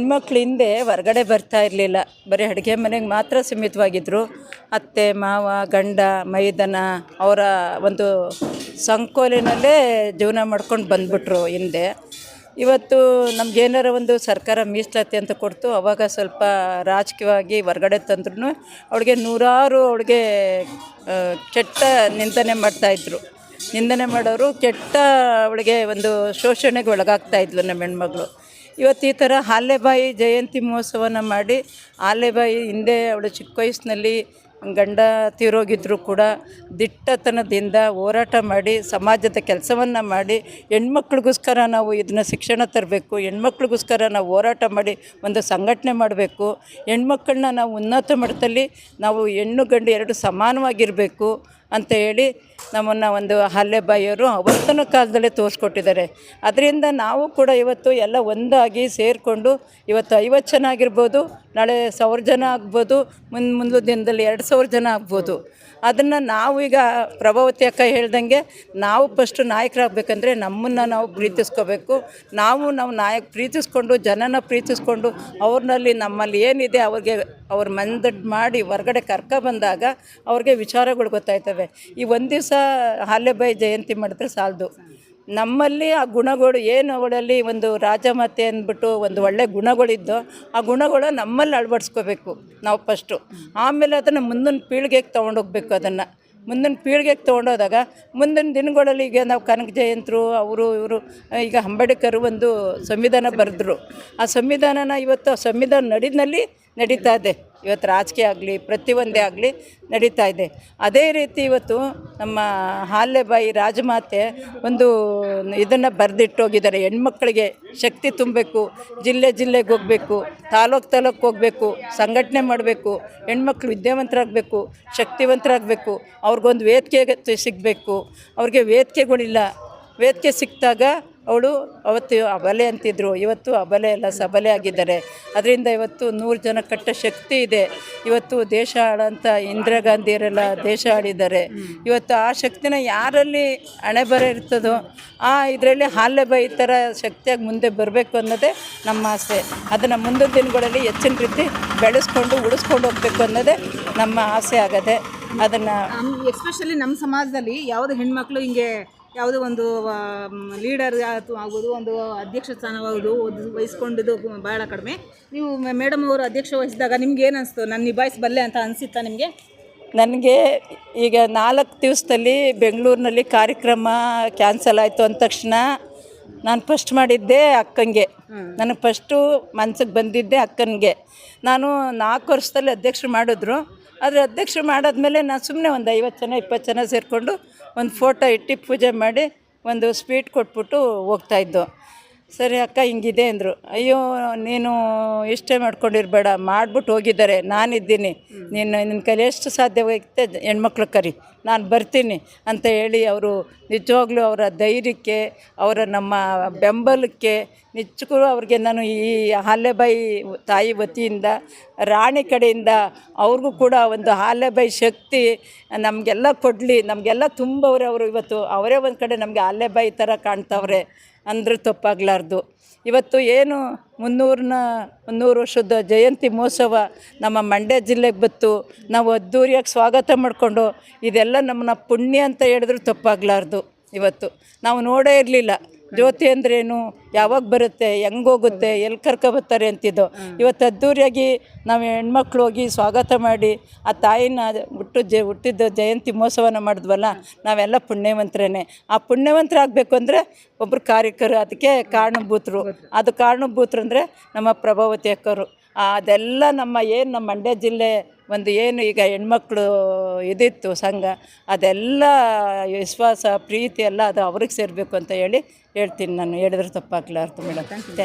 ಹೆಣ್ಮಕ್ಳು ಹಿಂದೆ ಹೊರಗಡೆ ಬರ್ತಾ ಇರಲಿಲ್ಲ, ಬರೀ ಅಡುಗೆ ಮನೆಗೆ ಮಾತ್ರ ಸೀಮಿತವಾಗಿದ್ದರು. ಅತ್ತೆ ಮಾವ ಗಂಡ ಮೈದನ ಅವರ ಒಂದು ಸಂಕೋಲೆನಲ್ಲೇ ಜೀವನ ಮಾಡ್ಕೊಂಡು ಬಂದ್ಬಿಟ್ರು ಹಿಂದೆ. ಇವತ್ತು ನಮಗೇನಾರ ಒಂದು ಸರ್ಕಾರ ಮೀಸಲಾತಿ ಅಂತ ಕೊಡ್ತು, ಅವಾಗ ಸ್ವಲ್ಪ ರಾಜಕೀಯವಾಗಿ ಹೊರಗಡೆ ತಂದ್ರೂ ಅವಳಿಗೆ ನೂರಾರು ಕೆಟ್ಟ ನಿಂದನೆ ಮಾಡ್ತಾಯಿದ್ರು. ನಿಂದನೆ ಮಾಡೋರು ಕೆಟ್ಟ ಅವಳಿಗೆ ಒಂದು ಶೋಷಣೆಗೆ ಒಳಗಾಗ್ತಾಯಿದ್ಲು ನಮ್ಮ ಹೆಣ್ಮಗಳು. ಇವತ್ತು ಈ ಥರ ಆಲೆಬಾಯಿ ಜಯಂತಿ ಮಹೋತ್ಸವನ ಮಾಡಿ, ಆಲೆಬಾಯಿ ಹಿಂದೆ ಅವಳು ಚಿಕ್ಕ ವಯಸ್ಸಿನಲ್ಲಿ ಗಂಡ ತೀರೋಗಿದ್ದರೂ ಕೂಡ ದಿಟ್ಟತನದಿಂದ ಹೋರಾಟ ಮಾಡಿ ಸಮಾಜದ ಕೆಲಸವನ್ನು ಮಾಡಿ ಹೆಣ್ಮಕ್ಳಿಗೋಸ್ಕರ ನಾವು ಇದನ್ನ ಶಿಕ್ಷಣ ತರಬೇಕು, ಹೆಣ್ಮಕ್ಳಿಗೋಸ್ಕರ ನಾವು ಹೋರಾಟ ಮಾಡಿ ಒಂದು ಸಂಘಟನೆ ಮಾಡಬೇಕು, ಹೆಣ್ಮಕ್ಕಳನ್ನ ನಾವು ಉನ್ನತ ಮಟ್ಟದಲ್ಲಿ ನಾವು ಹೆಣ್ಣು ಗಂಡು ಎರಡು ಸಮಾನವಾಗಿರಬೇಕು ಅಂತ ಹೇಳಿ ನಮ್ಮನ್ನು ಒಂದು ಆಲೆಬಾಯಿಯವರು ಅವತ್ತಿನ ಕಾಲದಲ್ಲೇ ತೋರಿಸ್ಕೊಟ್ಟಿದ್ದಾರೆ. ಅದರಿಂದ ನಾವು ಕೂಡ ಇವತ್ತು ಎಲ್ಲ ಒಂದಾಗಿ ಸೇರಿಕೊಂಡು ಇವತ್ತು 50 ಜನ ಆಗಿರ್ಬೋದು, ನಾಳೆ 1000 ಜನ ಆಗ್ಬೋದು, ಮುಂದಿನ ದಿನದಲ್ಲಿ 2000 ಜನ ಆಗ್ಬೋದು. ಅದನ್ನು ನಾವು ಈಗ ಪ್ರಭಾವತಿ ಅಕ್ಕ ಹೇಳ್ದಂಗೆ ನಾವು ಫಸ್ಟು ನಾಯಕರಾಗಬೇಕಂದ್ರೆ ನಮ್ಮನ್ನು ನಾವು ಪ್ರೀತಿಸ್ಕೋಬೇಕು. ನಾವು ಪ್ರೀತಿಸ್ಕೊಂಡು ಜನನ ಪ್ರೀತಿಸ್ಕೊಂಡು ಅವ್ರನ್ನಲ್ಲಿ ನಮ್ಮಲ್ಲಿ ಏನಿದೆ ಅವ್ರ ಮಂದಟ್ಟು ಮಾಡಿ ಹೊರಗಡೆ ಬಂದಾಗ ಅವ್ರಿಗೆ ವಿಚಾರಗಳು ಗೊತ್ತಾಯ್ತವೆ. ಈ ಒಂದು ದಿವಸ ಆಲೆಬಾಯಿ ಜಯಂತಿ ಮಾಡಿದ್ರೆ ಸಾಲದು. ನಮ್ಮಲ್ಲಿ ಆ ಗುಣಗಳು ಏನು, ಅವಳಲ್ಲಿ ಒಂದು ರಾಜಮಾತೆ ಅಂದ್ಬಿಟ್ಟು ಒಂದು ಒಳ್ಳೆ ಗುಣಗಳಿದ್ದು, ಆ ಗುಣಗಳು ನಮ್ಮಲ್ಲಿ ಅಳವಡಿಸ್ಕೋಬೇಕು ನಾವು ಫಸ್ಟು. ಆಮೇಲೆ ಅದನ್ನು ಮುಂದಿನ ಪೀಳಿಗೆಗೆ ತೊಗೊಂಡೋಗ್ಬೇಕು. ಅದನ್ನು ಮುಂದಿನ ಪೀಳಿಗೆಗೆ ತೊಗೊಂಡೋದಾಗ ಮುಂದಿನ ದಿನಗಳಲ್ಲಿ ಈಗ ನಾವು ಕನಕ ಜಯಂತರು ಅವರು ಇವರು, ಈಗ ಅಂಬೇಡ್ಕರ್ ಒಂದು ಸಂವಿಧಾನ ಬರೆದ್ರು. ಆ ಸಂವಿಧಾನನ ಇವತ್ತು ಸಂವಿಧಾನ ನಡೀತಾ ಇದೆ. ಇವತ್ತು ರಾಜಕೀಯ ಆಗಲಿ ಪ್ರತಿಯೊಂದೇ ಆಗಲಿ ನಡೀತಾ ಇದೆ. ಅದೇ ರೀತಿ ಇವತ್ತು ನಮ್ಮ ಆಲೆಬಾಯಿ ರಾಜಮಾತೆ ಒಂದು ಇದನ್ನು ಬರೆದಿಟ್ಟೋಗಿದ್ದಾರೆ. ಹೆಣ್ಮಕ್ಳಿಗೆ ಶಕ್ತಿ ತುಂಬಬೇಕು, ಜಿಲ್ಲೆಗೆ ಹೋಗಬೇಕು, ತಾಲೂಕು ಹೋಗಬೇಕು, ಸಂಘಟನೆ ಮಾಡಬೇಕು, ಹೆಣ್ಮಕ್ಳು ವಿದ್ಯಾವಂತರಾಗಬೇಕು, ಶಕ್ತಿವಂತರಾಗಬೇಕು, ಅವ್ರಿಗೊಂದು ವೇದಿಕೆ ಸಿಗಬೇಕು. ಅವ್ರಿಗೆ ವೇದಿಕೆಗಳಿಲ್ಲ. ವೇದಿಕೆ ಸಿಕ್ಕಿದಾಗ ಅವಳು ಅವತ್ತು ಅಬಲೆ ಅಂತಿದ್ರು, ಇವತ್ತು ಅಬಲೆ ಎಲ್ಲ ಸಬಲೆ ಆಗಿದ್ದಾರೆ. ಅದರಿಂದ ಇವತ್ತು 100 ಜನ ಕಟ್ಟ ಶಕ್ತಿ ಇದೆ. ಇವತ್ತು ದೇಶ ಆಳಂತ ಇಂದಿರಾ ಗಾಂಧಿಯರೆಲ್ಲ ದೇಶ ಆಳಿದ್ದಾರೆ. ಇವತ್ತು ಆ ಶಕ್ತಿನ ಯಾರಲ್ಲಿ ಹಣೆ ಬರ ಇರ್ತದೋ ಆ ಇದರಲ್ಲಿ ಆಲೆಬಾಯಿ ಈ ಥರ ಶಕ್ತಿಯಾಗಿ ಮುಂದೆ ಬರಬೇಕು ಅನ್ನೋದೇ ನಮ್ಮ ಆಸೆ. ಅದನ್ನು ಮುಂದಿನ ದಿನಗಳಲ್ಲಿ ಹೆಚ್ಚಿನ ರೀತಿ ಬೆಳೆಸ್ಕೊಂಡು ಉಳಿಸ್ಕೊಂಡು ಹೋಗಬೇಕು ಅನ್ನೋದೇ ನಮ್ಮ ಆಸೆ ಆಗದೆ. ಅದನ್ನು ಎಸ್ಪೆಷಲಿ ನಮ್ಮ ಸಮಾಜದಲ್ಲಿ ಯಾವುದೇ ಹೆಣ್ಮಕ್ಳು ಹಿಂಗೆ ಯಾವುದೋ ಒಂದು ಲೀಡರ್ ಆಗೋದು, ಒಂದು ಅಧ್ಯಕ್ಷ ಸ್ಥಾನವಾಗೋದು ವಹಿಸ್ಕೊಂಡಿದ್ದು ಭಾಳ ಕಡಿಮೆ. ನೀವು ಮೇಡಮ್ ಅವರು ಅಧ್ಯಕ್ಷ ವಹಿಸಿದಾಗ ನಿಮ್ಗೆ ಏನು ಅನಿಸ್ತು? ನಾನು ನಿಭಾಯಿಸಬಲ್ಲೆ ಅಂತ ಅನಿಸುತ್ತಾ ನಿಮಗೆ? ನನಗೆ ಈಗ 4 ದಿವಸದಲ್ಲಿ ಬೆಂಗಳೂರಿನಲ್ಲಿ ಕಾರ್ಯಕ್ರಮ ಕ್ಯಾನ್ಸಲ್ ಆಯಿತು ಅಂದ ತಕ್ಷಣ ನಾನು ಫಸ್ಟ್ ಮಾಡಿದ್ದೆ ಅಕ್ಕನಿಗೆ. ನನಗೆ ಫಸ್ಟು ಮನ್ಸಿಗೆ ಬಂದಿದ್ದೆ ಅಕ್ಕನಿಗೆ. ನಾನು 4 ವರ್ಷದಲ್ಲಿ ಅಧ್ಯಕ್ಷರು ಮಾಡಿದ್ರು. ಆದರೆ ಅಧ್ಯಕ್ಷರು ಮಾಡಾದ್ಮೇಲೆ ನಾನು ಸುಮ್ಮನೆ ಒಂದು 50 ಜನ 20 ಜನ ಸೇರಿಕೊಂಡು ಒಂದು ಫೋಟೋ ಇಟ್ಟು ಪೂಜೆ ಮಾಡಿ ಒಂದು ಸ್ವೀಟ್ ಕೊಟ್ಬಿಟ್ಟು ಹೋಗ್ತಾಯಿದ್ದು. ಸರಿ ಅಕ್ಕ ಹಿಂಗಿದೆ ಅಂದರು. ಅಯ್ಯೋ ನೀನು ಇಷ್ಟೇ ಮಾಡ್ಕೊಂಡಿರಬೇಡ, ಮಾಡಿಬಿಟ್ಟು ಹೋಗಿದ್ದಾರೆ, ನಾನಿದ್ದೀನಿ, ನಿನ್ನ ಕೈಲಿ ಎಷ್ಟು ಸಾಧ್ಯವಾಗುತ್ತೆ ಹೆಣ್ಮಕ್ಳು ಕರಿ, ನಾನು ಬರ್ತೀನಿ ಅಂತ ಹೇಳಿ ಅವರು ನಿಜವಾಗ್ಲೂ ಅವರ ಧೈರ್ಯಕ್ಕೆ, ಅವರ ನಮ್ಮ ಬೆಂಬಲಕ್ಕೆ ನಿಜಕ್ಕೂ ಅವ್ರಿಗೆ ನಾನು ಈ ಆಲೆಬಾಯಿ ತಾಯಿ ವತಿಯಿಂದ, ರಾಣಿ ಕಡೆಯಿಂದ ಅವ್ರಿಗೂ ಕೂಡ ಒಂದು ಆಲೆಬಾಯಿ ಶಕ್ತಿ ನಮಗೆಲ್ಲ ಕೊಡಲಿ, ನಮಗೆಲ್ಲ ತುಂಬವ್ರೆ ಅವರು. ಇವತ್ತು ಅವರೇ ಒಂದು ಕಡೆ ನಮಗೆ ಆಲೆಬಾಯಿ ಥರ ಕಾಣ್ತವ್ರೆ ಅಂದರೂ ತಪ್ಪಾಗಲಾರ್ದು. ಇವತ್ತು ಏನು 300 ವರ್ಷದ ಜಯಂತಿ ಮಹೋತ್ಸವ ನಮ್ಮ ಮಂಡ್ಯ ಜಿಲ್ಲೆಗೆ ಬಂತು. ನಾವು ಅದ್ದೂರಿಯಾಗಿ ಸ್ವಾಗತ ಮಾಡಿಕೊಂಡು ಇದೆಲ್ಲ ನಮ್ಮನ್ನ ಪುಣ್ಯ ಅಂತ ಹೇಳಿದ್ರು ತಪ್ಪಾಗಲಾರ್ದು. ಇವತ್ತು ನಾವು ನೋಡೇ ಇರಲಿಲ್ಲ ಜ್ಯೋತಿ ಅಂದ್ರೇನು, ಯಾವಾಗ ಬರುತ್ತೆ, ಹೆಂಗೋಗುತ್ತೆ, ಎಲ್ಲಿ ಕರ್ಕೊಬರ್ತಾರೆ ಅಂತಿದ್ದು. ಇವತ್ತು ಅದ್ದೂರಿಯಾಗಿ ನಾವು ಹೆಣ್ಮಕ್ಳು ಹೋಗಿ ಸ್ವಾಗತ ಮಾಡಿ ಆ ತಾಯಿನ ಹುಟ್ಟಿದ ಜಯಂತಿ ಮಹೋತ್ಸವನ ಮಾಡಿದ್ವಲ್ಲ, ನಾವೆಲ್ಲ ಪುಣ್ಯವಂತರೇ. ಆ ಪುಣ್ಯವಂತರಾಗಬೇಕು ಅಂದರೆ ಒಬ್ಬರು ಕಾರ್ಯಕರು ಅದಕ್ಕೆ ಕಾರಣಭೂತರು. ಅದು ಕಾರಣಭೂತರು ಅಂದರೆ ನಮ್ಮ ಪ್ರಭಾವತಿ ಅಕ್ಕರು. ಅದೆಲ್ಲ ನಮ್ಮ ಮಂಡ್ಯ ಜಿಲ್ಲೆ ಒಂದು ಏನು ಈಗ ಹೆಣ್ಮಕ್ಳು ಇದಿತ್ತು ಸಂಘ, ಅದೆಲ್ಲ ವಿಶ್ವಾಸ ಪ್ರೀತಿ ಎಲ್ಲ ಅದು ಅವ್ರಿಗೆ ಸೇರಬೇಕು ಅಂತ ಹೇಳ್ತೀನಿ. ನಾನು ಹೇಳಿದ್ರೆ ತಪ್ಪಾಗಲಾರ್ದು ಮೇಡಮ್. Thank you.